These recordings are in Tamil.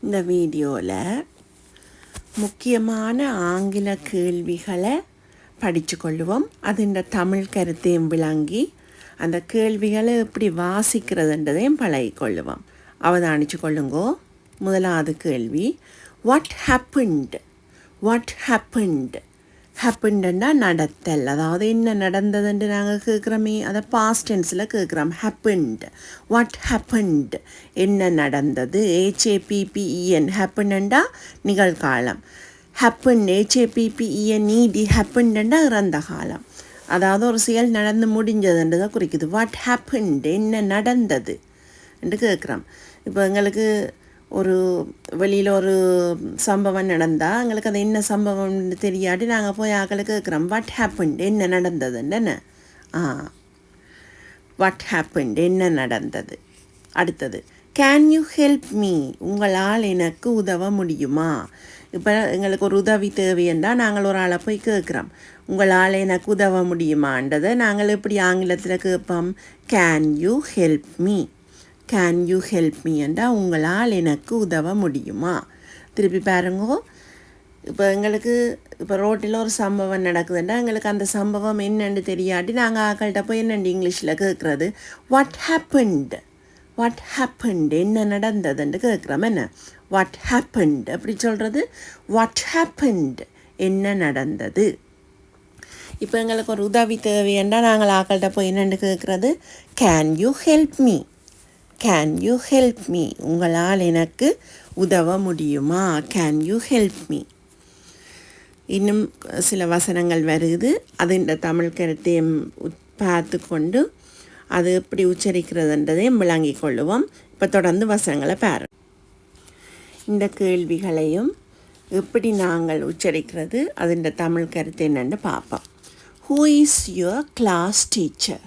இந்த வீடியோவில் முக்கியமான ஆங்கில கேள்விகளை படித்து கொள்வோம். அதின் தமிழ் கருத்தையும் விளங்கி அந்த கேள்விகளை எப்படி வாசிக்கிறதுன்றதையும் பழகிக்கொள்ளுவோம். அவதானிச்சு கொள்ளுங்கோ. முதலாவது கேள்வி, வாட் ஹேப்பன்ட்? What happened? ஹேப்பன்டுன்னா நடத்தல், அதாவது என்ன நடந்ததுன்னு நாங்கள் கேட்குறோமே, அதை பாஸ்ட் டென்ஸில் கேட்குறோம். ஹேப்பன்ட், வாட் ஹேப்பன்ட், என்ன நடந்தது. HAPPEN, ஹேப்பன்டா நிகழ்காலம். ஹேப்பன், HAPPEN ED, ஹேப்பன்டா இறந்த காலம். அதாவது ஒரு செயல் நடந்து முடிஞ்சதுன்றதை குறிக்குது. வாட் ஹேப்பன்ட், என்ன நடந்தது என்று கேட்குறோம். இப்போ எங்களுக்கு ஒரு வெளியில் ஒரு சம்பவம் நடந்தால் எங்களுக்கு அது என்ன சம்பவம்னு தெரியாட்டி நாங்கள் போய் ஆக்களுக்கு கேட்குறோம், வாட் ஹேப்பன்ட், என்ன நடந்ததுன்னு. வாட் ஹேப்பன்ட், என்ன நடந்தது. அடுத்தது, கேன் யூ ஹெல்ப் மீ, உங்களால் எனக்கு உதவ முடியுமா. இப்போ எங்களுக்கு ஒரு உதவி தேவையென்றால் நாங்கள் ஒரு ஆளை போய் கேட்குறோம், உங்களால் எனக்கு உதவ முடியுமான்றதை நாங்கள் எப்படி ஆங்கிலத்தில் கேட்போம், can you help me. Can you help me என்றால் உங்களால் எனக்கு உதவ முடியுமா. திருப்பி பாருங்கோ. இப்போ எங்களுக்கு இப்போ ரோட்டில் ஒரு சம்பவம் நடக்குதுன்னா எங்களுக்கு அந்த சம்பவம் என்னென்னு தெரியாட்டி நாங்கள் ஆக்கள்கிட்ட போய் என்னென்னு இங்கிலீஷில் கேட்குறது, வாட் ஹேப்பன்ட். வாட் ஹேப்பன்ட், என்ன நடந்ததுன்னு கேட்குறோம். என்ன வாட் ஹேப்பன்ட் அப்படி சொல்கிறது, வாட் ஹேப்பன்ட், என்ன நடந்தது. இப்போ எங்களுக்கு ஒரு உதவி தேவையண்டா நாங்கள் ஆக்கள்கிட்ட போய் என்னென்னு கேட்குறது, can you help me. Can you help me, உங்களால் எனக்கு உதவ முடியுமா. Can you help me. இன்னும் சில வசனங்கள் வருது, அது இந்த தமிழ் கருத்தையும் பார்த்து கொண்டு அது எப்படி உச்சரிக்கிறதுன்றதையும் விளங்கி கொள்ளுவோம். இப்போ தொடர்ந்து வசனங்களை பாருங்கள். இந்த கேள்விகளையும் எப்படி நாங்கள் உச்சரிக்கிறது, அது இந்த தமிழ் கருத்து என்னென்னு பார்ப்போம். Who is your class teacher.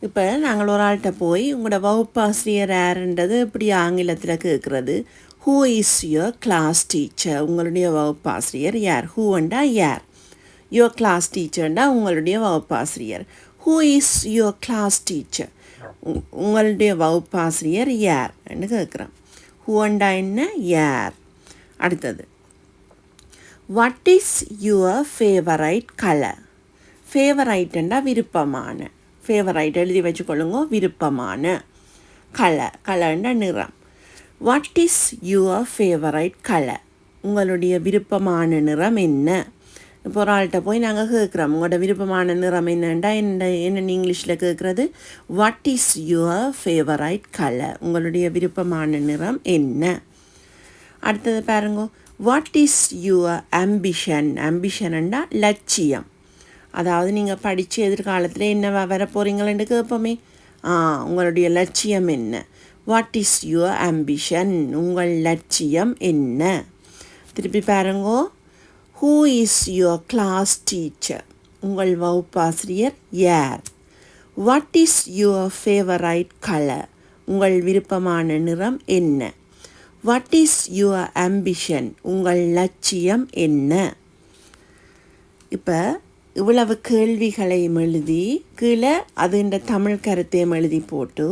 இப்போ நாங்கள் ஒரு ஆள்கிட்ட போய் உங்களோட வகுப்பாசிரியர் யாருன்றது எப்படி ஆங்கிலத்தில் கேட்குறது, who is your class teacher, உங்களுடைய வகுப்பாசிரியர் யார். ஹூண்டா யார், யுவர் கிளாஸ் டீச்சர்ண்டா உங்களுடைய வகுப்பாசிரியர். Who is your class teacher, உங்களுடைய வகுப்பாசிரியர் யார்ன்னு கேட்குறோம். ஹூண்டா என்ன, யார். அடுத்தது, what is your favourite colour. ஃபேவரைட்டுண்டா விருப்பமான. ஃபேவரைட் எழுதி வச்சுக்கொள்ளுங்க, விருப்பமான. கலர்னா நிறம். What is your favourite colour, உங்களுடைய விருப்பமான நிறம் என்ன. இப்போ ஒரு ஆள்கிட்ட போய் நாங்கள் கேட்குறோம், உங்களோட விருப்பமான நிறம் என்னண்டா என்னென்னு இங்கிலீஷில் கேட்குறது, what is your favourite colour, உங்களுடைய விருப்பமான நிறம் என்ன. அடுத்தது பாருங்க, வாட் இஸ் யுவர் ஆம்பிஷன். ஆம்பிஷன்ண்டா லட்சியம், அதாவது நீங்கள் படித்து எதிர்காலத்தில் என்ன வர போகிறீங்களேன்னு கேட்போமே, உங்களுடைய லட்சியம் என்ன. வாட் இஸ் யுவர் ஆம்பிஷன், உங்கள் லட்சியம் என்ன. திருப்பி பாருங்கோ, who is your class teacher, உங்கள் வகுப்பாசிரியர் யார். What is your favourite colour, உங்கள் விருப்பமான நிறம் என்ன. வாட் இஸ் யுவர் ஆம்பிஷன், உங்கள் லட்சியம் என்ன. இப்போ இவ்வளவு கேள்விகளையும் எழுதி கீழே அது இந்த தமிழ் கருத்தையும் எழுதி போட்டு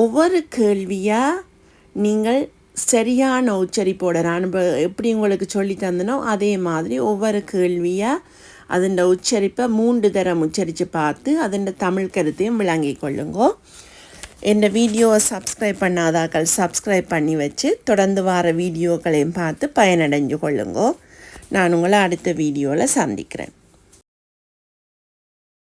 ஒவ்வொரு கேள்வியாக நீங்கள் சரியான உச்சரிப்போட நான் எப்படி உங்களுக்கு சொல்லி தந்தனோ அதே மாதிரி ஒவ்வொரு கேள்வியாக அதன் உச்சரிப்பை 3 தரம் உச்சரித்து பார்த்து அதன் தமிழ் கருத்தையும் விளங்கி கொள்ளுங்கோ. என் வீடியோவை சப்ஸ்கிரைப் பண்ணாதாக்கள் சப்ஸ்கிரைப் பண்ணி வச்சு தொடர்ந்து வர வீடியோக்களையும் பார்த்து பயனடைஞ்சு கொள்ளுங்கோ. நான் உங்களை அடுத்த வீடியோவில் சந்திக்கிறேன்.